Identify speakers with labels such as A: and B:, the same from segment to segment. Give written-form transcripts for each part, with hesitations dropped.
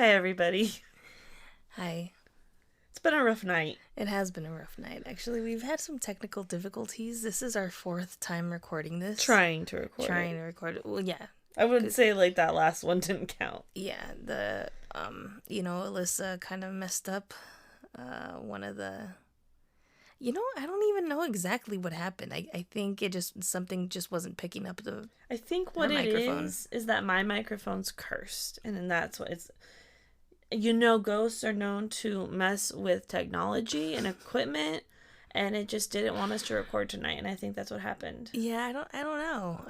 A: Hi, everybody.
B: Hi.
A: It's been a rough night.
B: It has been a rough night. Actually, we've had some technical difficulties. This is our fourth time recording this.
A: Trying to record
B: it. Well, yeah.
A: I wouldn't say, like, that last one didn't count.
B: Yeah, Alyssa kind of messed up one of the... I don't even know exactly what happened. I think something just wasn't picking up the
A: I think what it is that my microphone's cursed. And then that's what it's... ghosts are known to mess with technology and equipment, and it just didn't want us to record tonight, and I think that's what happened.
B: Yeah, I don't know.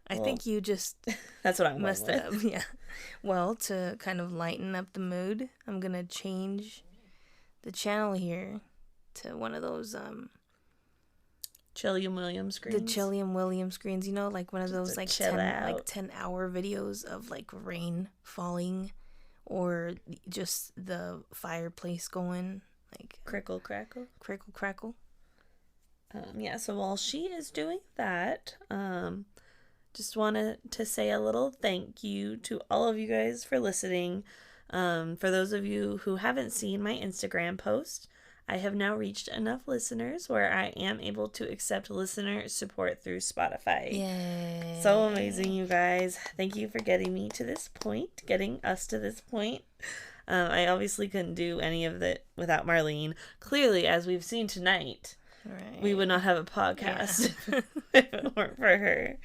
B: I think you just
A: that's what I'm
B: messed it up. Yeah. Well, to kind of lighten up the mood, I'm gonna change the channel here to one of those
A: Chilliam Williams screens.
B: The Chilliam Williams screens, like one of those like 10-hour videos of like rain falling. Or just the fireplace going, like...
A: Crickle, crackle.
B: Crickle, crackle.
A: So while she is doing that, just wanted to say a little thank you to all of you guys for listening. For those of you who haven't seen my Instagram post, I have now reached enough listeners where I am able to accept listener support through Spotify.
B: Yay.
A: So amazing, you guys. Thank you for getting us to this point. I obviously couldn't do any of it without Marlene. Clearly, as we've seen tonight, we would not have a podcast if it weren't for her.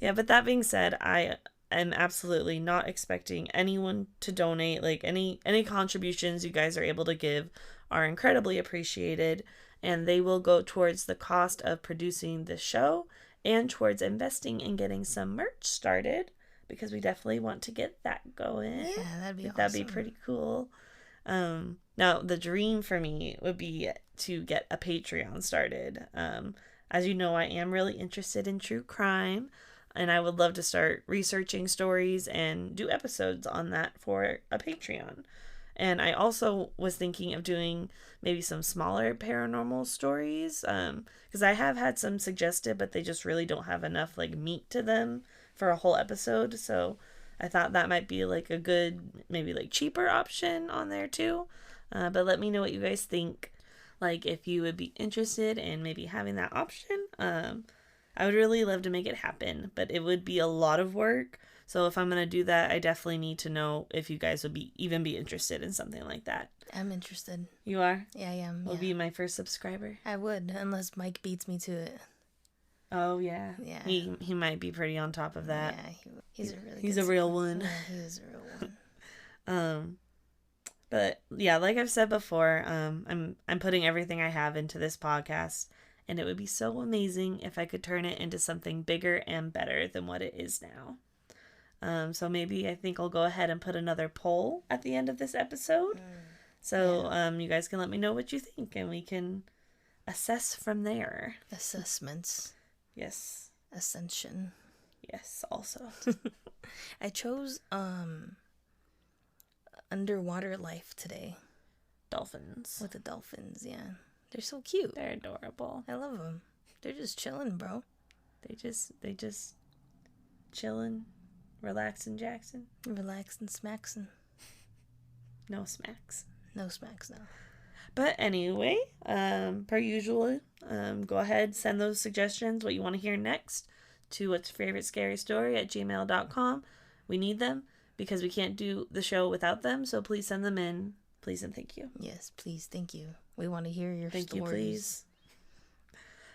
A: But that being said, I am absolutely not expecting anyone to donate. Like any contributions you guys are able to give are incredibly appreciated, and they will go towards the cost of producing this show and towards investing in getting some merch started, because we definitely want to get that going.
B: Yeah, that'd be awesome.
A: That'd be pretty cool. Now the dream for me would be to get a Patreon started. As you know, I am really interested in true crime, and I would love to start researching stories and do episodes on that for a Patreon. And I also was thinking of doing maybe some smaller paranormal stories, because I have had some suggested, but they just really don't have enough like meat to them for a whole episode. So I thought that might be like a good, maybe like cheaper option on there too. But let me know what you guys think. Like if you would be interested in maybe having that option. I would really love to make it happen, but it would be a lot of work. So if I'm going to do that, I definitely need to know if you guys would be interested in something like that.
B: I'm interested.
A: You are?
B: Yeah, I am.
A: Will be my first subscriber.
B: I would, unless Mike beats me to it.
A: Oh, yeah.
B: Yeah.
A: He might be pretty on top of that.
B: Yeah,
A: he's a real one.
B: Yeah, he is a real one.
A: But yeah, like I've said before, I'm putting everything I have into this podcast. And it would be so amazing if I could turn it into something bigger and better than what it is now. So maybe I think I'll go ahead and put another poll at the end of this episode. So you guys can let me know what you think, and we can assess from there.
B: Assessments.
A: Yes.
B: Ascension.
A: Yes, also.
B: I chose underwater life today.
A: Dolphins.
B: With the dolphins, yeah. They're so cute.
A: They're adorable.
B: I love them. They're just chilling, bro.
A: They just chilling, relaxing, Jackson.
B: Relaxing, smaxing.
A: No smacks.
B: No smacks, no.
A: But anyway, per usual, go ahead, send those suggestions, what you want to hear next, to whatsyourfavoritescarystory@gmail.com. We need them because we can't do the show without them, so please send them in. Please and thank you.
B: Yes, please, thank you. We want to hear your stories.
A: Thank you, please.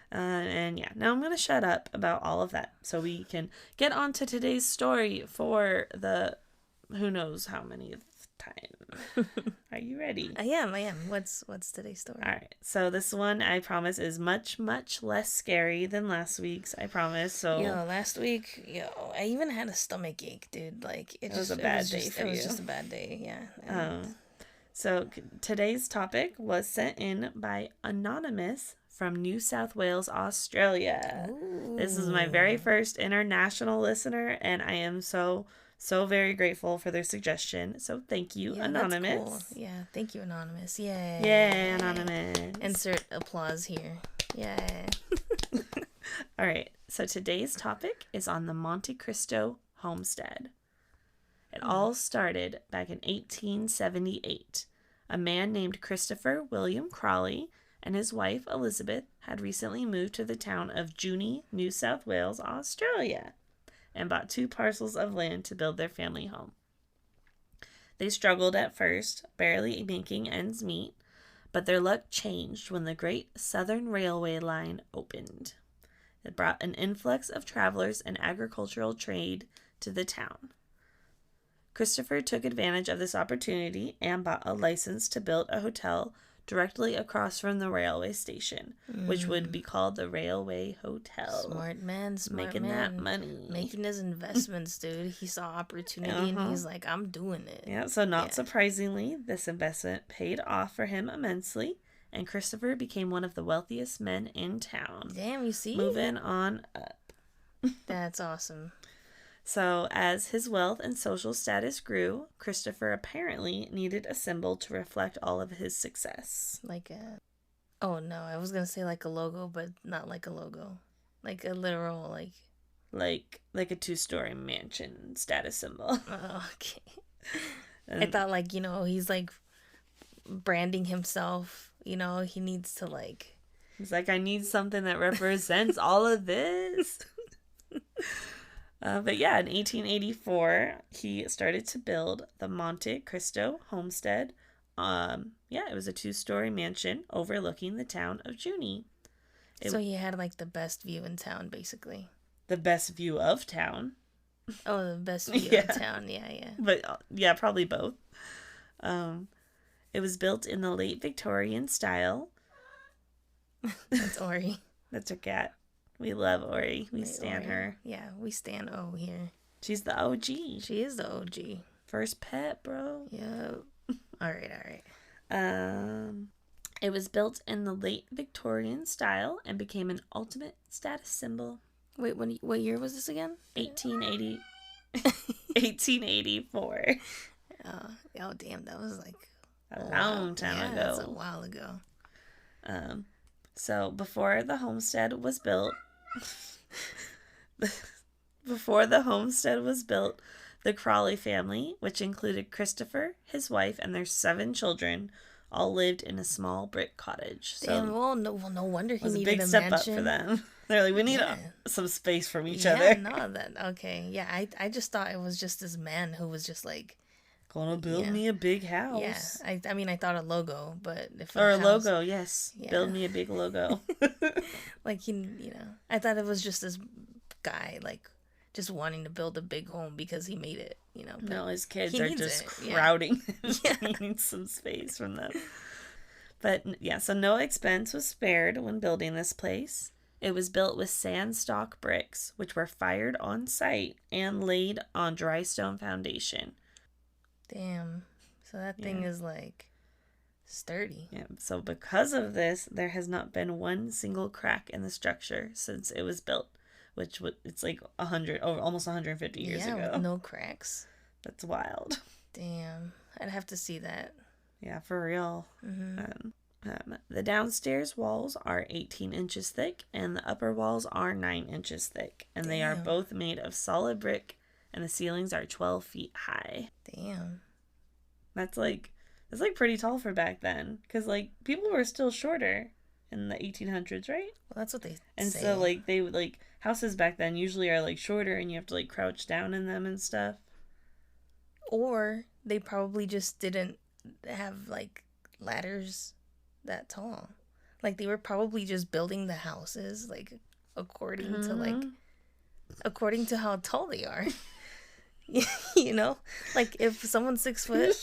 A: And yeah, now I'm going to shut up about all of that so we can get on to today's story for the who knows how many time. Are you ready?
B: I am. What's today's story?
A: All right. So this one, I promise, is much, much less scary than last week's. I promise. So
B: last week, I even had a stomach ache, dude. Like it was a bad day for you. It was just a bad day. Yeah.
A: So today's topic was sent in by Anonymous from New South Wales, Australia. Ooh. This is my very first international listener, and I am so very grateful for their suggestion. So thank you, Anonymous.
B: That's cool. Yeah, thank you, Anonymous. Yay.
A: Yay, Anonymous.
B: Insert applause here. Yay.
A: All right, so today's topic is on the Monte Cristo Homestead. It all started back in 1878. A man named Christopher William Crawley and his wife Elizabeth had recently moved to the town of Junee, New South Wales, Australia, and bought 2 parcels of land to build their family home. They struggled at first, barely making ends meet, but their luck changed when the Great Southern Railway line opened. It brought an influx of travelers and agricultural trade to the town. Christopher took advantage of this opportunity and bought a license to build a hotel directly across from the railway station, which would be called the Railway Hotel.
B: Smart man.
A: Making that money.
B: Making his investments, dude. He saw opportunity and he's like, I'm doing it.
A: Yeah, so not surprisingly, this investment paid off for him immensely, and Christopher became one of the wealthiest men in town.
B: Damn, you see?
A: Moving on up.
B: That's awesome.
A: So, as his wealth and social status grew, Christopher apparently needed a symbol to reflect all of his success.
B: Like a... Oh, no, I was going to say like a logo, but not like a logo. Like a literal, like...
A: Like a 2-story mansion status symbol.
B: Oh, okay. I thought, like, he's, like, branding himself. He needs to, like...
A: He's like, I need something that represents all of this. But yeah, in 1884, he started to build the Monte Cristo Homestead. It was a 2-story mansion overlooking the town of Junee.
B: So he had like the best view in town, basically.
A: The best view of town.
B: Oh, the best view of town. Yeah.
A: But probably both. It was built in the late Victorian style.
B: That's Ori.
A: That's her cat. We love Ori. We stan her.
B: Yeah, we stan O here.
A: She's the OG.
B: She is the OG.
A: First pet, bro.
B: Yeah. All right.
A: It was built in the late Victorian style and became an ultimate status symbol.
B: Wait, what year was this again?
A: 1884.
B: Oh, damn, that was like
A: a long time ago.
B: That's a while ago.
A: So before the homestead was built, the Crawley family, which included Christopher, his wife, and their 7 children, all lived in a small brick cottage. So
B: damn, no wonder he needed a
A: big step
B: mansion.
A: Up for them. They're like, we need some space from each other.
B: Okay. Yeah, I just thought it was just this man who was just like,
A: gonna build me a big house.
B: Yeah, I mean, I thought a logo, but
A: a logo, yes. Yeah. Build me a big logo.
B: Like I thought it was just this guy like just wanting to build a big home because he made it.
A: No, his kids are just crowding. Yeah. He needs some space from them. But yeah, so no expense was spared when building this place. It was built with sandstock bricks, which were fired on site and laid on dry stone foundation.
B: Damn. So that thing is like sturdy.
A: Yeah. So because of this, there has not been one single crack in the structure since it was built, which it's like almost 150 years ago.
B: With no cracks.
A: That's wild.
B: Damn. I'd have to see that.
A: Yeah, for real.
B: Mm-hmm.
A: The downstairs walls are 18 inches thick and the upper walls are 9 inches thick. And they are both made of solid brick and the ceilings are 12 feet high.
B: Damn.
A: That's pretty tall for back then. Because, like, people were still shorter in the 1800s, right?
B: Well, that's what they
A: And
B: say.
A: so, like, they would, like, houses back then usually are, like, shorter and you have to, like, crouch down in them and stuff.
B: Or they probably just didn't have, like, ladders that tall. Like, they were probably just building the houses, like, according to how tall they are. Like if someone's 6 foot,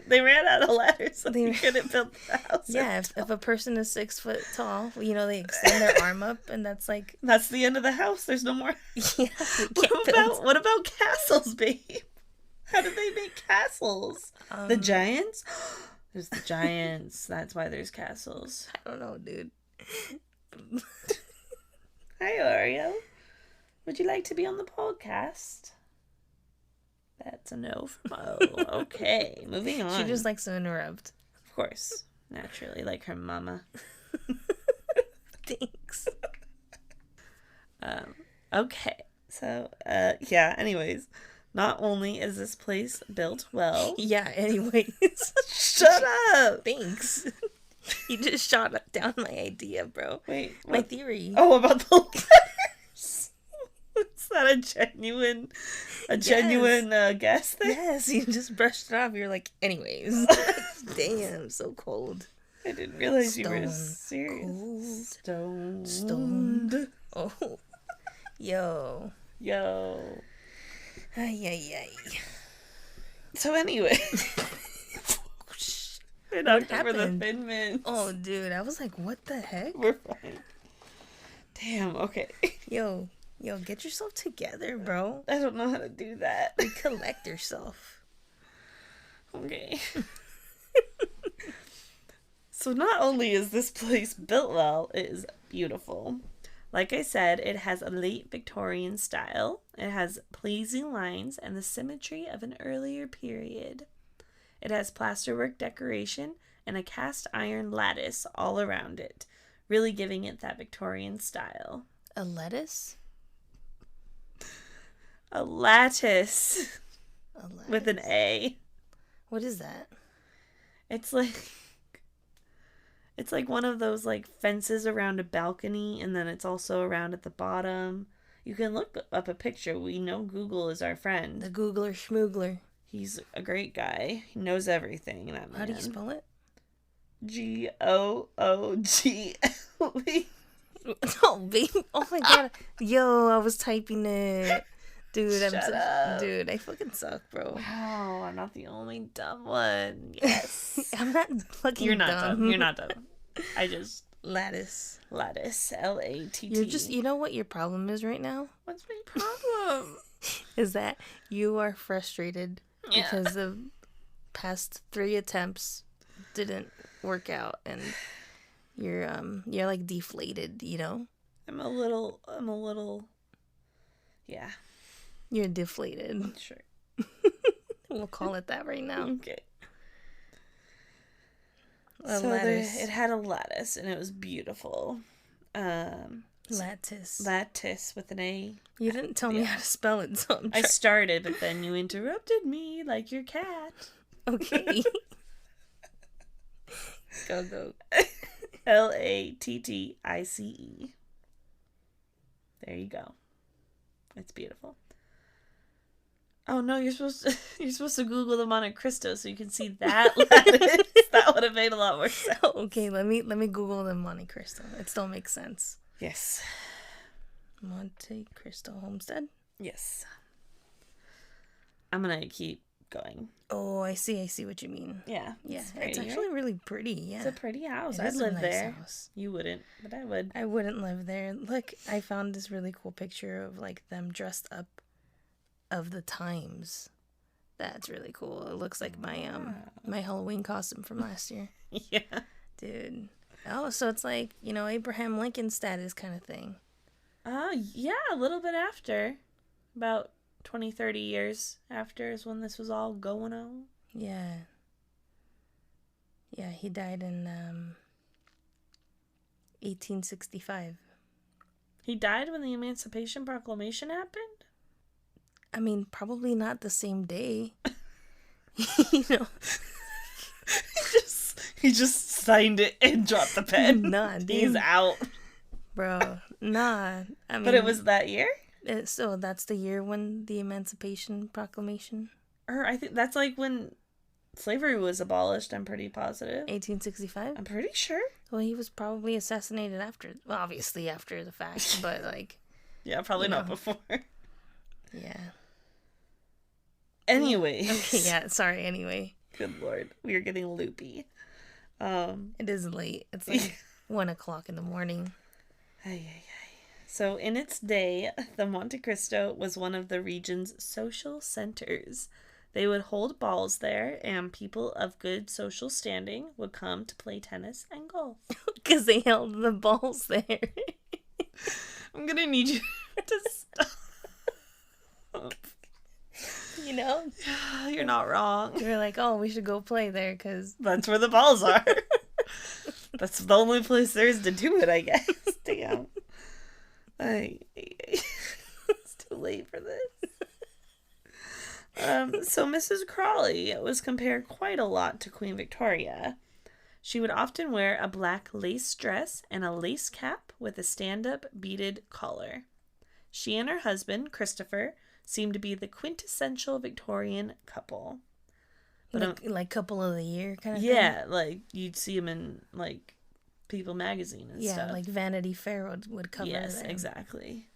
A: they ran out of ladders, so they couldn't build the house.
B: Yeah, if a person is 6 foot tall, they extend their arm up, and that's
A: the end of the house. There's no more.
B: Yeah.
A: What about castles, babe? How did they make castles? The giants. There's the giants. That's why there's castles.
B: I don't know, dude.
A: Hi, Oreo. Would you like to be on the podcast? That's a no from O. Okay, moving on.
B: She just likes to interrupt.
A: Of course. Naturally, like her mama.
B: Thanks.
A: Okay. So, anyways. Not only is this place built well.
B: Yeah, anyways.
A: Shut up!
B: Thanks. You just shot down my idea, bro.
A: Wait.
B: My theory.
A: Oh, about the letters. Is that a genuine guess there?
B: Yes, you just brushed it off. You're like, anyways. Damn, so cold.
A: I didn't realize you were serious.
B: Cold. Stoned. Oh. Yo. Ay.
A: So anyway. We're not over the Thin Mints.
B: Oh, dude, I was like, what the heck?
A: We're fine. Damn, okay.
B: Yo, get yourself together, bro.
A: I don't know how to do that.
B: Collect yourself.
A: Okay. So not only is this place built well, it is beautiful. Like I said, it has a late Victorian style. It has pleasing lines and the symmetry of an earlier period. It has plasterwork decoration and a cast iron lattice all around it, really giving it that Victorian style.
B: A lettuce?
A: A lattice. With an A.
B: What is that?
A: It's like one of those like fences around a balcony, and then it's also around at the bottom. You can look up a picture. We know Google is our friend.
B: The Googler Schmoogler.
A: He's a great guy. He knows everything. That man.
B: How do you spell it?
A: Google.
B: Oh, baby. Oh my god. Yo, I was typing it. Dude,
A: Shut up.
B: Dude, I fucking suck, bro.
A: Wow, I'm not the only dumb one. Yes.
B: I'm not fucking
A: You're not
B: dumb.
A: You're not dumb. I just...
B: Lattice.
A: Lattatt.
B: You're just... You know what your problem is right now?
A: What's my problem?
B: Is that you are frustrated because the past 3 attempts didn't work out, and you're like deflated, you know?
A: I'm a little... Yeah.
B: You're deflated.
A: Sure.
B: We'll call it that right now.
A: Okay. It had a lattice, and it was beautiful. Lattice with an A.
B: You didn't tell me how to spell it, so
A: I started, but then you interrupted me like your cat.
B: Okay. Go.
A: Lattice. There you go. It's beautiful. Oh no, you're supposed to Google the Monte Cristo so you can see that lattice. That would have made a lot more sense.
B: Okay, let me Google the Monte Cristo. It still makes sense.
A: Yes.
B: Monte Cristo Homestead?
A: Yes. I'm gonna keep going.
B: Oh, I see what you mean.
A: Yeah.
B: It's actually really pretty. Yeah.
A: It's a pretty house.
B: I'd
A: live there. House. You wouldn't, but I would.
B: I wouldn't live there. Look, I found this really cool picture of like them dressed up of the times. That's really cool. It looks like my Halloween costume from last year.
A: Yeah.
B: Dude. Oh, so it's like, Abraham Lincoln status kind of thing.
A: Yeah, a little bit after. About 20, 30 years after is when this was all going on.
B: Yeah. Yeah, he died in 1865.
A: He died when the Emancipation Proclamation happened?
B: I mean, probably not the same day.
A: He just signed it and dropped the pen.
B: Nah, dude.
A: He's out.
B: Bro, nah. I mean,
A: but it was that year?
B: So that's the year when the Emancipation Proclamation?
A: Or I think that's like when slavery was abolished, I'm pretty positive.
B: 1865?
A: I'm pretty sure.
B: Well, he was probably assassinated after. Well, obviously after the fact, but like...
A: Yeah, probably not before.
B: Yeah.
A: Anyways.
B: Okay, yeah, sorry, anyway.
A: Good Lord. We are getting loopy.
B: It is late. It's like 1 o'clock in the morning.
A: So in its day, the Monte Cristo was one of the region's social centers. They would hold balls there, and people of good social standing would come to play tennis and golf.
B: Because they held the balls there.
A: I'm going to need you to stop. You're not wrong.
B: You're like, oh, we should go play there because...
A: That's where the balls are. That's the only place there is to do it, I guess. Damn. It's too late for this. So Mrs. Crawley was compared quite a lot to Queen Victoria. She would often wear a black lace dress and a lace cap with a stand-up beaded collar. She and her husband, Christopher, seemed to be the quintessential Victorian couple. But
B: like couple of the year kind of
A: yeah, like you'd see them in like People magazine and stuff.
B: Yeah, like Vanity Fair would cover
A: Yes,
B: them.
A: exactly.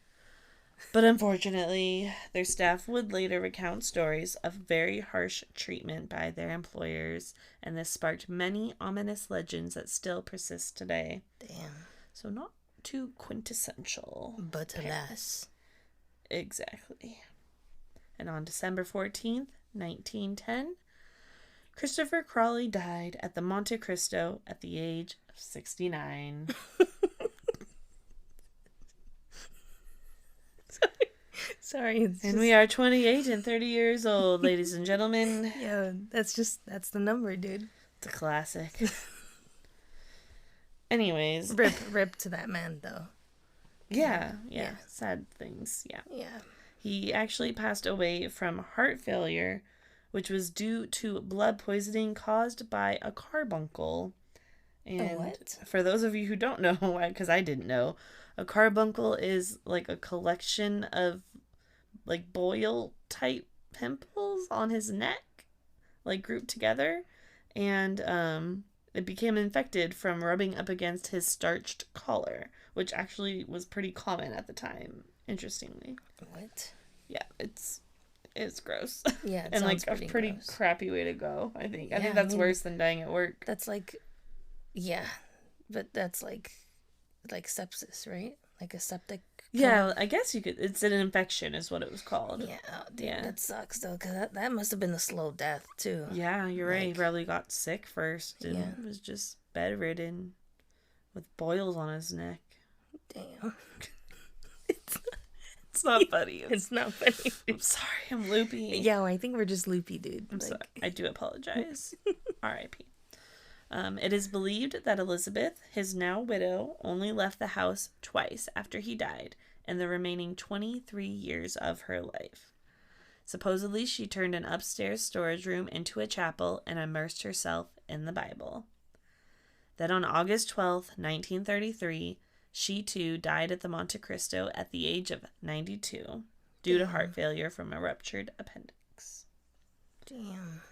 A: But unfortunately, their staff would later recount stories of very harsh treatment by their employers, and this sparked many ominous legends that still persist today.
B: Damn.
A: So not too quintessential.
B: But alas.
A: Exactly. And on December 14th, 1910, Christopher Crawley died at the Monte Cristo at the age of 69.
B: Sorry.
A: And we are 28 and 30 years old, ladies and gentlemen.
B: Yeah, that's the number, dude.
A: It's a classic. Anyways.
B: Rip to that man, though.
A: Yeah. Sad things, yeah.
B: Yeah.
A: He actually passed away from heart failure, which was due to blood poisoning caused by a carbuncle. And
B: what?
A: For those of you who don't know, because I didn't know, a carbuncle is like a collection of like boil type pimples on his neck, like grouped together, and it became infected from rubbing up against his starched collar, which actually was pretty common at the time, interestingly.
B: What?
A: Yeah, it's gross.
B: Yeah, it
A: and like
B: sounds
A: a pretty
B: gross.
A: crappy way to go, I think. I
B: Yeah,
A: think that's worse than dying at work.
B: That's like, yeah, but that's like sepsis, right? Like a septic.
A: Yeah, I guess you could. It's an infection, is what it was called.
B: Yeah, oh, dude,
A: Yeah.
B: that sucks though, because that must have been a slow death too.
A: Yeah, you're right. He
B: Like-
A: probably got sick first and was just bedridden with boils on his neck.
B: Damn.
A: It's not funny.
B: It's not funny.
A: I'm sorry, I'm loopy.
B: Yeah, well, I think we're just loopy, dude.
A: I'm sorry. I do apologize. R.I.P. It is believed that Elizabeth, his now widow, only left the house twice after he died in the remaining 23 years of her life. Supposedly, she turned an upstairs storage room into a chapel and immersed herself in the Bible. Then on August 12th, 1933, she too died at the Monte Cristo at the age of 92 due to heart failure from a ruptured appendix.
B: Damn.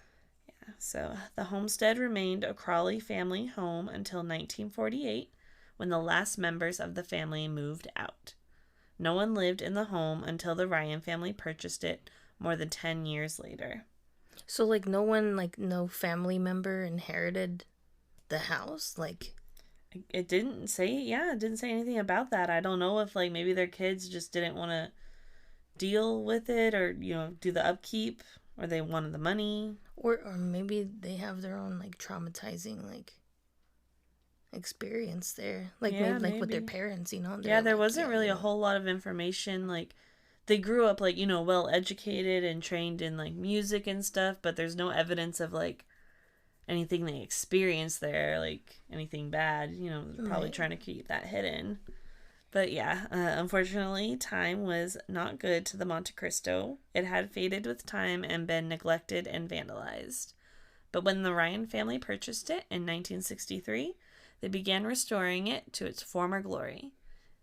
A: So the homestead remained a Crawley family home until 1948, when the last members of the family moved out. No one lived in the home until the Ryan family purchased it more than 10 years later.
B: So, like, no one, like, no family member inherited the house? Like,
A: it didn't say anything about that. I don't know if, like, maybe their kids just didn't want to deal with it or, do the upkeep, or they wanted the money.
B: Or maybe they have their own, like, traumatizing, like, experience there. Like,
A: Yeah,
B: maybe with their parents,
A: Yeah, there wasn't really a whole lot of information. Like, they grew up, like, well educated and trained in, like, music and stuff, but there's no evidence of, like, anything they experienced there, like, anything bad. Probably trying to keep that hidden. But yeah, unfortunately, time was not good to the Monte Cristo. It had faded with time and been neglected and vandalized. But when the Ryan family purchased it in 1963, they began restoring it to its former glory.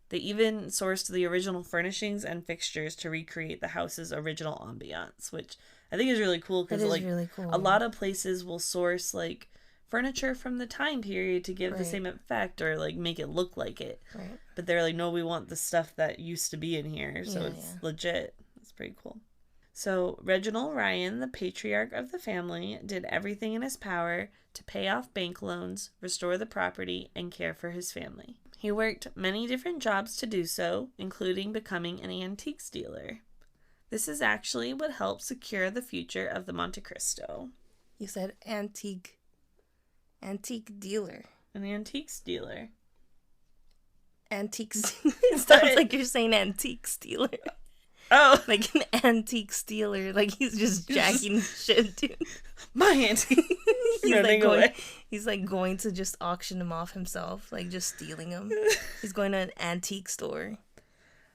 A: They even sourced the original furnishings and fixtures to recreate the house's original ambiance, which I think is really cool because, like,
B: really cool.
A: a lot of places will source, like, furniture from the time period to give the same effect or, like, make it look like it.
B: Right.
A: But they're like, no, we want the stuff that used to be in here, so it's legit. It's pretty cool. So Reginald Ryan, the patriarch of the family, did everything in his power to pay off bank loans, restore the property, and care for his family. He worked many different jobs to do so, including becoming an antiques dealer. This is actually what helped secure the future of the Monte Cristo.
B: You said antique dealer.
A: An antiques dealer.
B: Antiques. It sounds like you're saying antique stealer.
A: Oh.
B: Like an antique stealer. Like he's just jacking shit, dude.
A: My antique.
B: He's like going to just auction them off himself. Like just stealing them. He's going to an antique store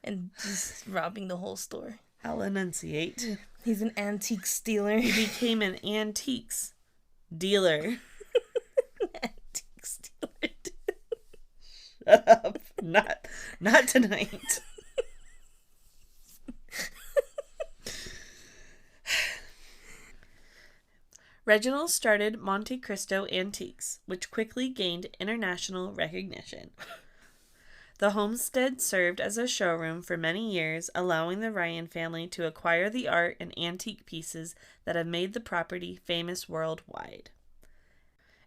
B: and just robbing the whole store.
A: I'll enunciate.
B: He's an antique stealer.
A: He became an antiques dealer.
B: Antique stealer.
A: Shut up. Not tonight. Reginald started Monte Cristo Antiques, which quickly gained international recognition. The homestead served as a showroom for many years, allowing the Ryan family to acquire the art and antique pieces that have made the property famous worldwide.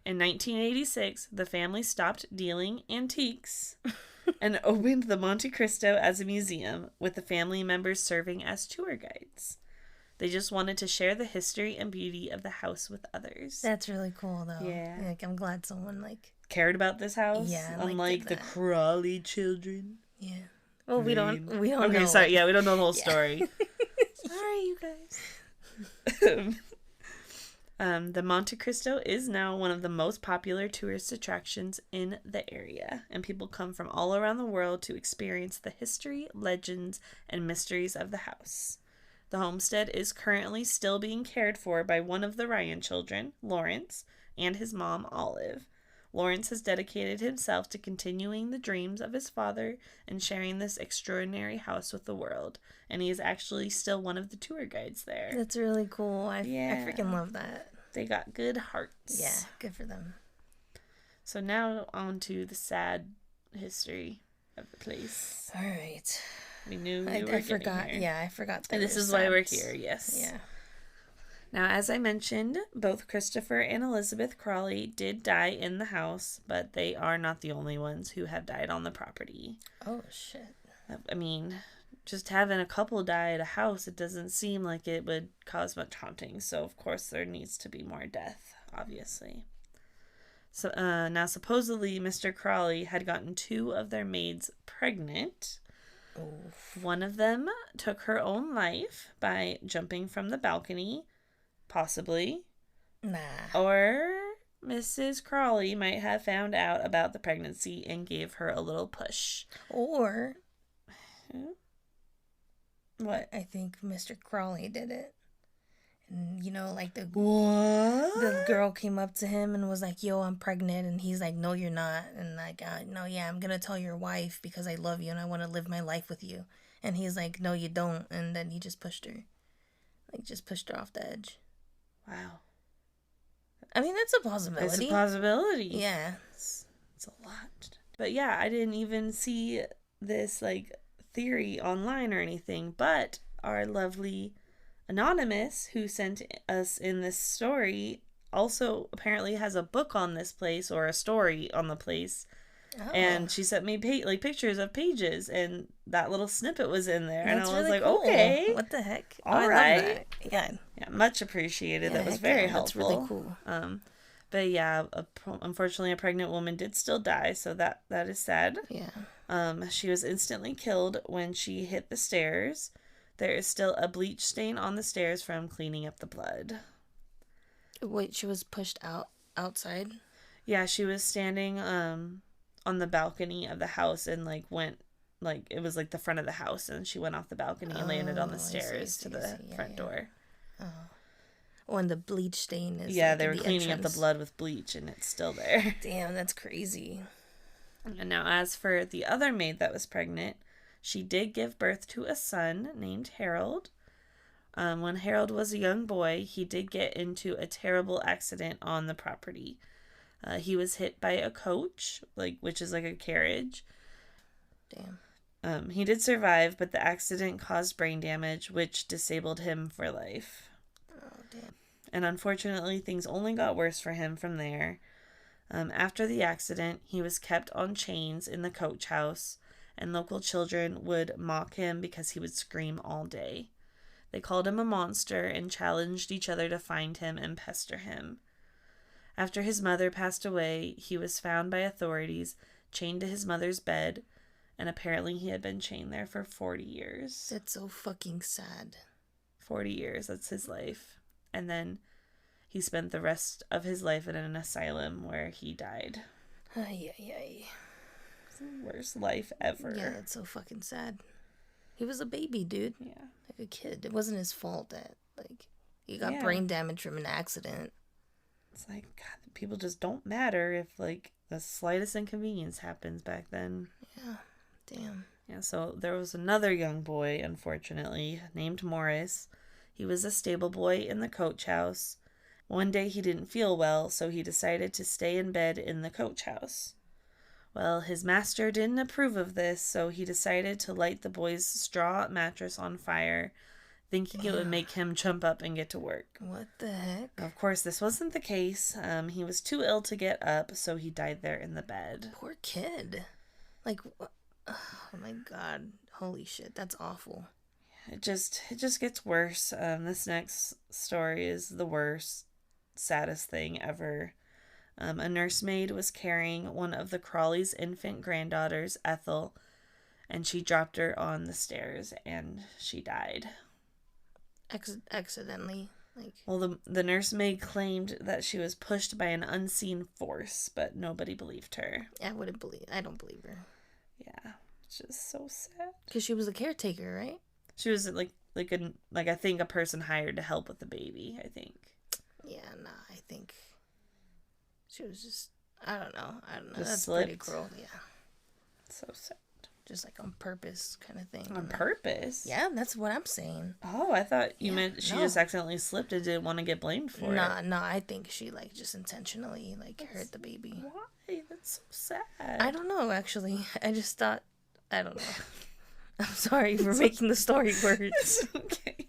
A: In 1986, the family stopped dealing antiques and opened the Monte Cristo as a museum, with the family members serving as tour guides. They just wanted to share the history and beauty of the house with others.
B: That's really cool, though.
A: Yeah.
B: Like, I'm glad someone, like...
A: cared about this house?
B: Yeah,
A: unlike the Crawley children.
B: Yeah. Well, we don't
A: Okay,
B: know.
A: sorry. Yeah, we don't know the whole story. Sorry, you guys. The Monte Cristo is now one of the most popular tourist attractions in the area, and people come from all around the world to experience the history, legends, and mysteries of the house. The homestead is currently still being cared for by one of the Ryan children, Lawrence, and his mom, Olive. Lawrence has dedicated himself to continuing the dreams of his father and sharing this extraordinary house with the world, and he is actually still one of the tour guides there.
B: That's really cool. I freaking love that.
A: They got good hearts.
B: Yeah, good for them.
A: So now on to the sad history of the place.
B: All right.
A: We knew
B: I forgot.
A: here.
B: Yeah, I forgot.
A: And this is why we're here, yes.
B: Yeah.
A: Now, as I mentioned, both Christopher and Elizabeth Crawley did die in the house, but they are not the only ones who have died on the property.
B: Oh, shit.
A: I mean, just having a couple die at a house, it doesn't seem like it would cause much haunting. So, of course, there needs to be more death, obviously. So, now, supposedly, Mr. Crawley had gotten 2 of their maids pregnant.
B: Oof.
A: One of them took her own life by jumping from the balcony, possibly.
B: Nah.
A: Or Mrs. Crawley might have found out about the pregnancy and gave her a little push.
B: Or...
A: What?
B: I think Mr. Crawley did it. And, you know, like
A: What?
B: The girl came up to him and was like, yo, I'm pregnant. And he's like, no, you're not. And like, no, yeah, I'm going to tell your wife because I love you and I want to live my life with you. And he's like, no, you don't. And then he just pushed her. Like, just pushed her off the edge.
A: Wow.
B: I mean, that's a possibility.
A: It's a possibility.
B: Yeah.
A: It's a lot. But yeah, I didn't even see this, like, theory online or anything. But our lovely Anonymous, who sent us in this story, also apparently has a book on this place or a story on the place. Oh. And she sent me pictures of pages, and that little snippet was in there.
B: That's
A: and I was
B: really
A: like,
B: cool.
A: okay.
B: What the heck?
A: All right.
B: I love that. Yeah.
A: Yeah, much appreciated. That was very helpful.
B: That's really cool.
A: But yeah, unfortunately, a pregnant woman did still die, so that is sad.
B: Yeah.
A: She was instantly killed when she hit the stairs. There is still a bleach stain on the stairs from cleaning up the blood.
B: Wait, she was pushed outside?
A: Yeah, she was standing on the balcony of the house and it was like the front of the house, and she went off the balcony and landed on the stairs to the front door. Oh.
B: Oh, and the bleach stain is
A: they were cleaning up the blood with bleach, and it's still there.
B: Damn, that's crazy.
A: And now, as for the other maid that was pregnant, she did give birth to a son named Harold. When Harold was a young boy, he did get into a terrible accident on the property. He was hit by a coach, which is like a carriage.
B: Damn.
A: He did survive, but the accident caused brain damage, which disabled him for life.
B: Oh, damn.
A: And unfortunately, things only got worse for him from there. After the accident, he was kept on chains in the coach house, and local children would mock him because he would scream all day. They called him a monster and challenged each other to find him and pester him. After his mother passed away, he was found by authorities chained to his mother's bed, and apparently he had been chained there for 40 years.
B: That's so fucking sad.
A: 40 years, that's his life. And then he spent the rest of his life in an asylum where he died.
B: Ay, ay, ay.
A: It's the worst life ever.
B: Yeah, that's so fucking sad. He was a baby, dude.
A: Yeah.
B: Like a kid. It wasn't his fault that, Like, you got brain damage from an accident.
A: It's like, God, people just don't matter if, like, the slightest inconvenience happens back then.
B: Yeah, damn.
A: Yeah, so there was another young boy, unfortunately, named Morris. He was a stable boy in the coach house. One day he didn't feel well, so he decided to stay in bed in the coach house. Well, his master didn't approve of this, so he decided to light the boy's straw mattress on fire, thinking it would make him jump up and get to work.
B: What the heck?
A: Of course, this wasn't the case. He was too ill to get up, so he died there in the bed.
B: Poor kid. Like, oh my God. Holy shit, that's awful.
A: It just gets worse. This next story is the worst, saddest thing ever. A nursemaid was carrying one of the Crawleys' infant granddaughters, Ethel, and she dropped her on the stairs and she died.
B: Accidentally? Like,
A: well, the nursemaid claimed that she was pushed by an unseen force, but nobody believed her.
B: I don't believe her.
A: Yeah, it's just so sad.
B: Because she was a caretaker, right?
A: She was like I think a person hired to help with the baby, I think.
B: Yeah, nah, I think she was just, I don't know.
A: Just
B: That's
A: slipped.
B: pretty cruel, yeah.
A: So sad.
B: Just like on purpose kind of thing.
A: On purpose?
B: Yeah, that's what I'm saying.
A: Oh, I thought you meant she just accidentally slipped and didn't want to get blamed for it.
B: Nah, I think she like just intentionally hurt the baby.
A: Why? That's so sad.
B: I don't know, actually. I just thought, I don't know. I'm sorry for making the story worse.
A: It's okay.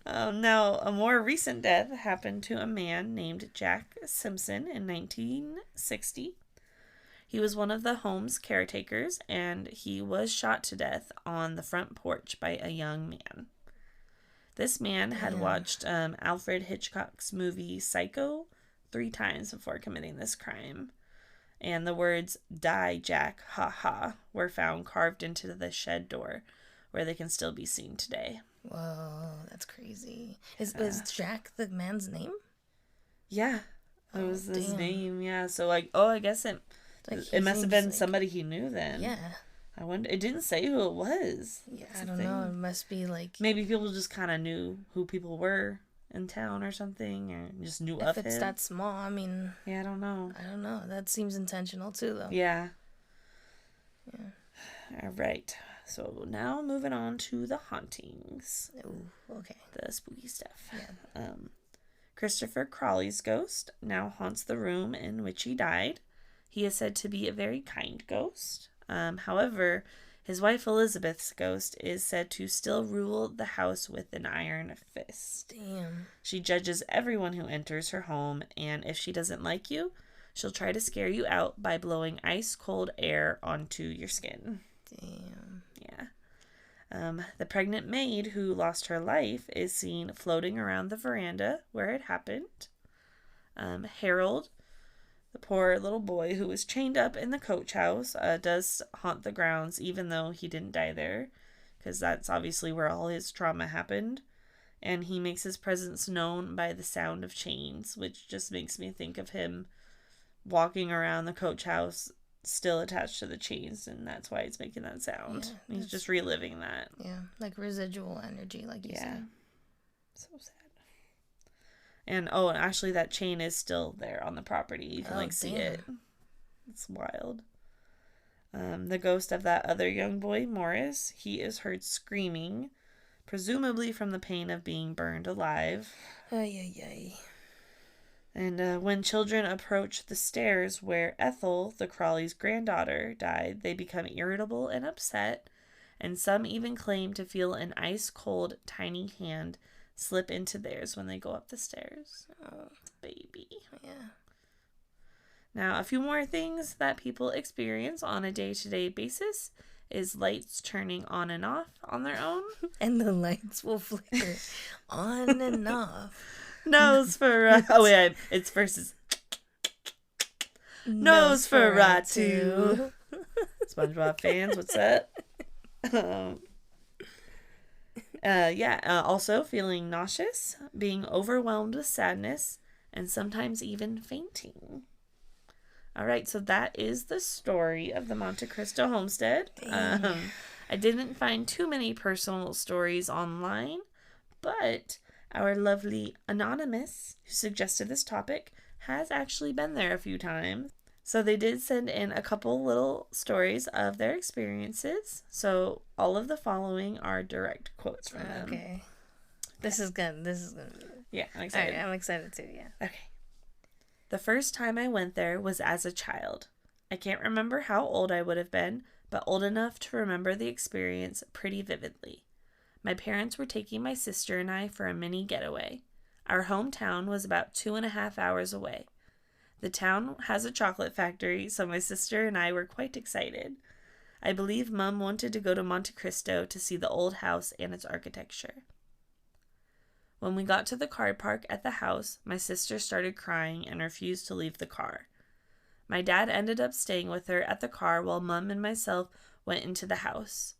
A: Now, a more recent death happened to a man named Jack Simpson in 1960. He was one of the home's caretakers, and he was shot to death on the front porch by a young man. This man had watched Alfred Hitchcock's movie Psycho 3 times before committing this crime. And the words, "Die, Jack, ha ha," were found carved into the shed door, where they can still be seen today.
B: Whoa, that's crazy. Is Jack the man's name?
A: Yeah, it was his name, yeah. So, like, I guess it must have been somebody he knew then.
B: Yeah.
A: I wonder, it didn't say who it was.
B: Yeah, I don't know. It must be like...
A: Maybe people just kind of knew who people were in town or something, or just knew of him.
B: If it's that small, I mean...
A: Yeah, I don't know.
B: That seems intentional too, though.
A: Yeah. All right. So now moving on to the hauntings.
B: Ooh, okay.
A: The spooky stuff.
B: Yeah.
A: Christopher Crawley's ghost now haunts the room in which he died. He is said to be a very kind ghost. However, his wife Elizabeth's ghost is said to still rule the house with an iron fist.
B: Damn.
A: She judges everyone who enters her home, and if she doesn't like you, she'll try to scare you out by blowing ice-cold air onto your skin.
B: Damn.
A: Yeah. The pregnant maid who lost her life is seen floating around the veranda where it happened. Harold, the poor little boy who was chained up in the coach house, does haunt the grounds even though he didn't die there, because that's obviously where all his trauma happened. And he makes his presence known by the sound of chains, which just makes me think of him walking around the coach house still attached to the chains, and that's why it's making that sound. Yeah, he's just reliving that.
B: Yeah, like residual energy, like you said.
A: So sad. And actually that chain is still there on the property. You can see it. It's wild. The ghost of that other young boy, Morris, he is heard screaming, presumably from the pain of being burned alive.
B: Ay.
A: And when children approach the stairs where Ethel, the Crawley's granddaughter, died, they become irritable and upset, and some even claim to feel an ice-cold, tiny hand slip into theirs when they go up the stairs. Oh, baby.
B: Yeah.
A: Now, a few more things that people experience on a day-to-day basis is lights turning on and off on their own.
B: And the lights will flicker on and off.
A: Nosferatu. It's versus Nosferatu. SpongeBob fans, what's up? Also feeling nauseous, being overwhelmed with sadness, and sometimes even fainting. All right, so that is the story of the Monte Cristo Homestead. I didn't find too many personal stories online, but Our lovely Anonymous, who suggested this topic, has actually been there a few times. So they did send in a couple little stories of their experiences. So all of the following are direct quotes from them.
B: Okay. This is good. This is good.
A: Yeah, I'm excited.
B: All right, I'm excited too, yeah.
A: Okay. The first time I went there was as a child. I can't remember how old I would have been, but old enough to remember the experience pretty vividly. My parents were taking my sister and I for a mini getaway. Our hometown was about 2.5 hours away. The town has a chocolate factory, so my sister and I were quite excited. I believe Mum wanted to go to Monte Cristo to see the old house and its architecture. When we got to the car park at the house, my sister started crying and refused to leave the car. My dad ended up staying with her at the car while Mum and myself went into the house.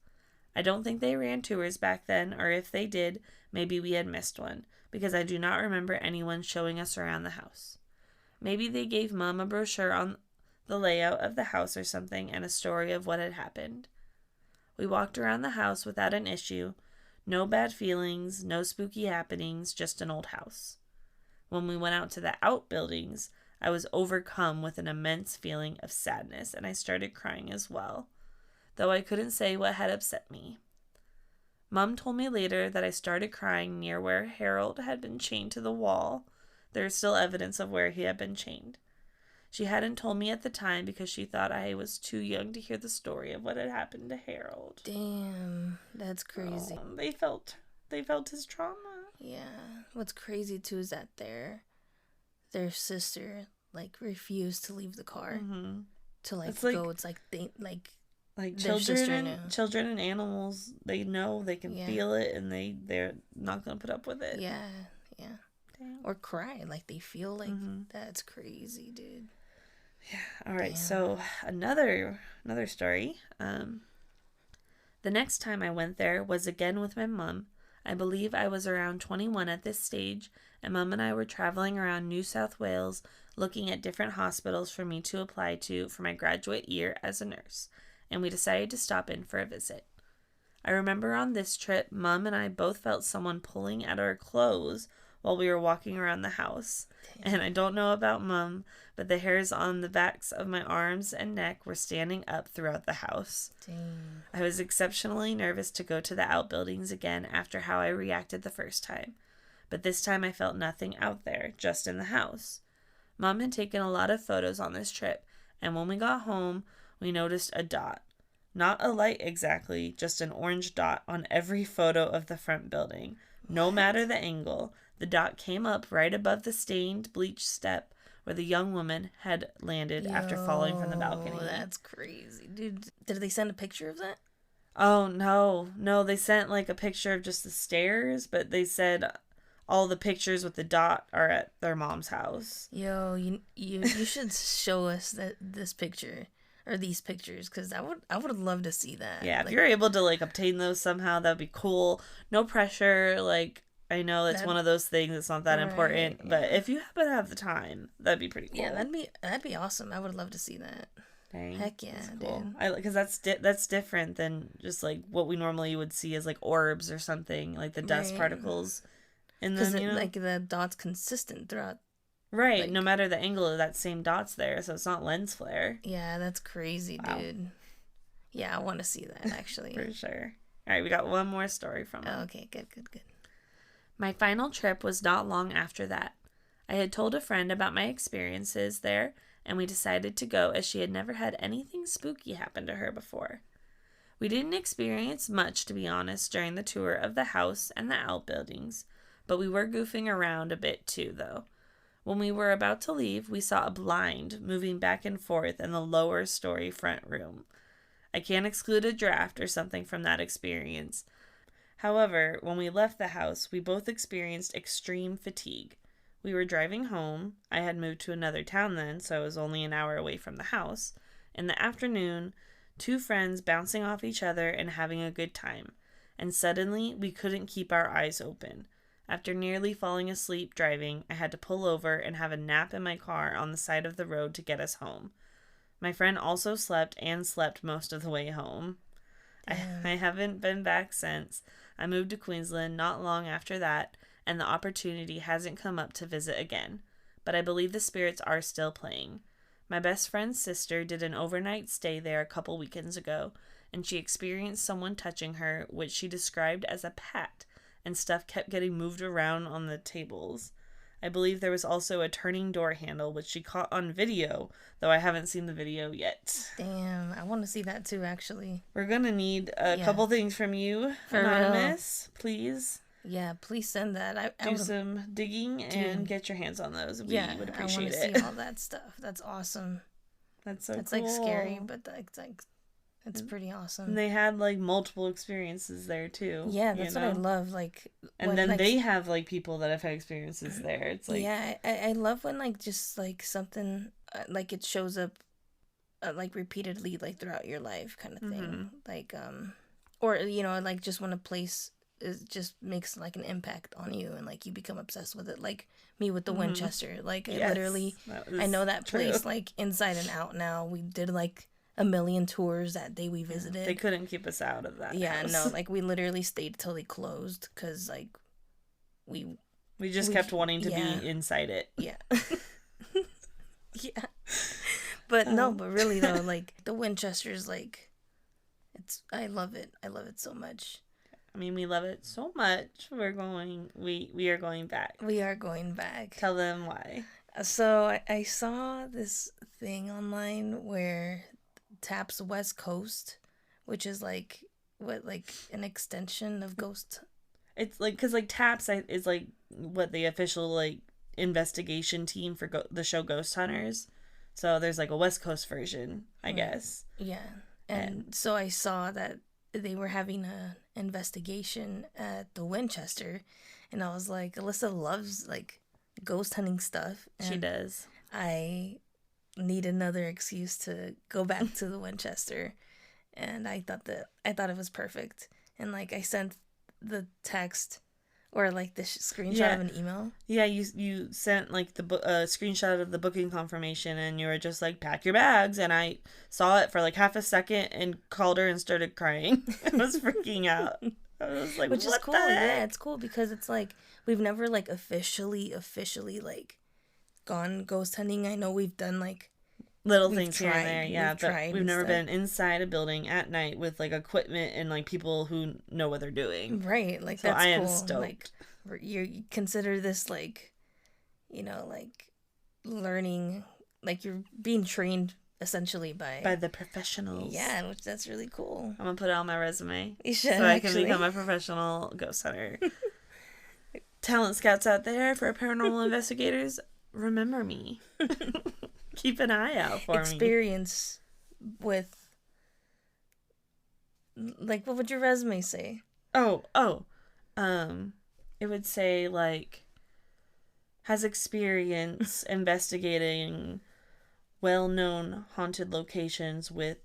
A: I don't think they ran tours back then, or if they did, maybe we had missed one, because I do not remember anyone showing us around the house. Maybe they gave Mum a brochure on the layout of the house or something and a story of what had happened. We walked around the house without an issue. No bad feelings, no spooky happenings, just an old house. When we went out to the outbuildings, I was overcome with an immense feeling of sadness, and I started crying as well, though I couldn't say what had upset me. Mum told me later that I started crying near where Harold had been chained to the wall. There is still evidence of where he had been chained. She hadn't told me at the time because she thought I was too young to hear the story of what had happened to Harold.
B: Damn, that's crazy.
A: Oh, they felt his trauma.
B: Yeah. What's crazy too is that their sister refused to leave the car to go. It's like they
A: like
B: their
A: children and animals. They know, they can feel it, and they're not gonna put up with it.
B: Yeah. Damn. Or cry, like they feel like that's crazy, dude.
A: Yeah. All right. Damn. So another story. The next time I went there was again with my mom. I believe I was around 21 at this stage, and Mum and I were traveling around New South Wales looking at different hospitals for me to apply to for my graduate year as a nurse, and we decided to stop in for a visit. I remember on this trip, Mum and I both felt someone pulling at our clothes while we were walking around the house. Damn. And I don't know about Mum, but the hairs on the backs of my arms and neck were standing up throughout the house.
B: Damn.
A: I was exceptionally nervous to go to the outbuildings again after how I reacted the first time. But this time I felt nothing out there, just in the house. Mom had taken a lot of photos on this trip, and when we got home, we noticed a dot. Not a light exactly, just an orange dot on every photo of the front building. No matter the angle, the dot came up right above the stained bleached step where the young woman had landed after falling from the balcony.
B: That's crazy. Dude, did they send a picture of that?
A: Oh, no, they sent a picture of just the stairs, but they said all the pictures with the dot are at their mom's house.
B: Yo, you should show us this picture or these pictures, because I would love to see that.
A: Yeah, if you're able to obtain those somehow, that'd be cool. No pressure. I know it's one of those things that's not that important, but if you happen to have the time, that'd be pretty cool.
B: Yeah, that'd be awesome. I would love to see that.
A: Dang,
B: heck yeah, cool.
A: Dude. Because that's different than just what we normally would see as orbs or something, the dust particles in them.
B: Because the dot's consistent throughout.
A: Right, no matter the angle of that same dot's there, so it's not lens flare.
B: Yeah, that's crazy, wow. Dude. Yeah, I want to see that actually.
A: For sure. All right, we got one more story from him.
B: Okay, good.
A: My final trip was not long after that. I had told a friend about my experiences there, and we decided to go as she had never had anything spooky happen to her before. We didn't experience much, to be honest, during the tour of the house and the outbuildings, but we were goofing around a bit too, though. When we were about to leave, we saw a blind moving back and forth in the lower story front room. I can't exclude a draft or something from that experience. However, when we left the house, we both experienced extreme fatigue. We were driving home. I had moved to another town then, so I was only an hour away from the house. In the afternoon, two friends bouncing off each other and having a good time. And suddenly, we couldn't keep our eyes open. After nearly falling asleep driving, I had to pull over and have a nap in my car on the side of the road to get us home. My friend also slept most of the way home. I haven't been back since. I moved to Queensland not long after that, and the opportunity hasn't come up to visit again. But I believe the spirits are still playing. My best friend's sister did an overnight stay there a couple weekends ago, and she experienced someone touching her, which she described as a pat, and stuff kept getting moved around on the tables. I believe there was also a turning door handle, which she caught on video, though I haven't seen the video yet.
B: Damn, I want to see that too, actually.
A: We're gonna need a couple things from you,
B: For
A: Anonymous, please.
B: Yeah, please send that. I
A: do some digging and get your hands on those. We would appreciate it.
B: I want to see all that stuff. That's awesome.
A: That's so cool.
B: It's like scary, but it's pretty awesome.
A: And they had like multiple experiences there too.
B: Yeah, that's what I love. Like,
A: and then they have like people that have had experiences there. It's like,
B: yeah, I love when like just like something like it shows up like repeatedly like throughout your life kind of thing. Like or like just when a place just makes like an impact on you and like you become obsessed with it, like me with the Winchester. Like I literally I know that place like inside and out now. We did like a million tours that day we visited.
A: They couldn't keep us out of that house.
B: No, like we literally stayed till they closed because like we
A: just kept wanting to be inside it.
B: Yeah. Yeah. But no, but really though, like the Winchester's like I love it. I love it so much.
A: I mean, we love it so much. We are going back.
B: We are going back.
A: Tell them why.
B: So I saw this thing online where TAP's West Coast, which is like an extension of Ghost.
A: It's like because like TAPS is like what the official like investigation team for the show Ghost Hunters. So there's like a West Coast version, I guess.
B: Yeah, and so I saw that they were having a investigation at the Winchester, and I was like, Alyssa loves like ghost hunting stuff. And
A: she does.
B: I need another excuse to go back to the Winchester, and I thought it was perfect. And like I sent the text or like the screenshot of an email. Yeah,
A: you sent like the screenshot of the booking confirmation, and you were just like, pack your bags, and I saw it for like half a second and called her and started crying. I was freaking out. I was like,
B: which is cool. Yeah, it's cool because it's like we've never like officially like gone ghost hunting. I know we've done like
A: little things here and there, yeah, but we've never been inside a building at night with like equipment and like people who know what they're doing.
B: Right, like so that's I am stoked. Like you consider this like, like learning, like you're being trained essentially by
A: the professionals.
B: Yeah, which that's really cool.
A: I'm gonna put it on my resume.
B: You should,
A: so I can become a professional ghost hunter. Talent scouts out there for paranormal investigators, remember me. Keep an eye out for
B: experience with, like, what would your resume say?
A: It would say like has experience investigating well-known haunted locations with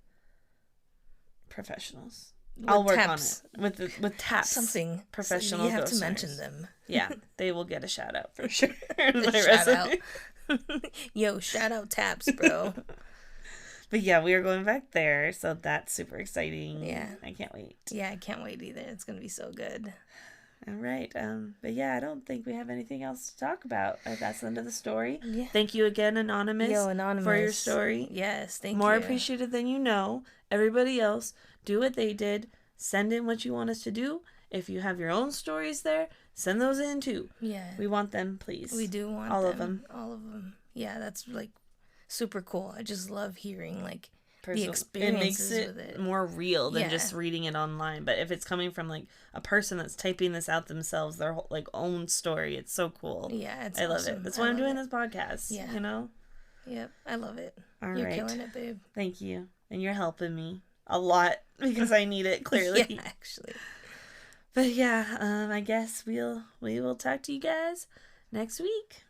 A: professionals. I'll work TAPS. On it with TAPS.
B: Something
A: professional.
B: So you have to mention them.
A: Yeah, they will get a shout out for sure.
B: Shout out. Yo, shout out TAPS, bro.
A: But yeah, we are going back there, so that's super exciting.
B: Yeah,
A: I can't wait.
B: Yeah, I can't wait either. It's gonna be so good.
A: All right. But yeah, I don't think we have anything else to talk about. That's the end of the story.
B: Yeah.
A: Thank you again, Anonymous.
B: Yo, Anonymous,
A: for your story.
B: Yes, thank you.
A: More appreciated than you know. Everybody else, do what they did. Send in what you want us to do. If you have your own stories there, send those in too.
B: Yeah.
A: We want them, please.
B: We do want
A: all of them.
B: All of them. Yeah, that's like super cool. I just love hearing like the experiences
A: with it more real than just reading it online. But if it's coming from like a person that's typing this out themselves, their whole like own story, it's so cool.
B: Yeah,
A: I love it. That's why I'm doing this podcast. Yeah,
B: Yep, I love it.
A: You're
B: killing it, babe.
A: Thank you, and you're helping me a lot because I need it clearly.
B: Yeah, actually.
A: But yeah, I guess we will talk to you guys next week.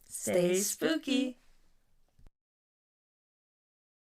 A: Stay spooky.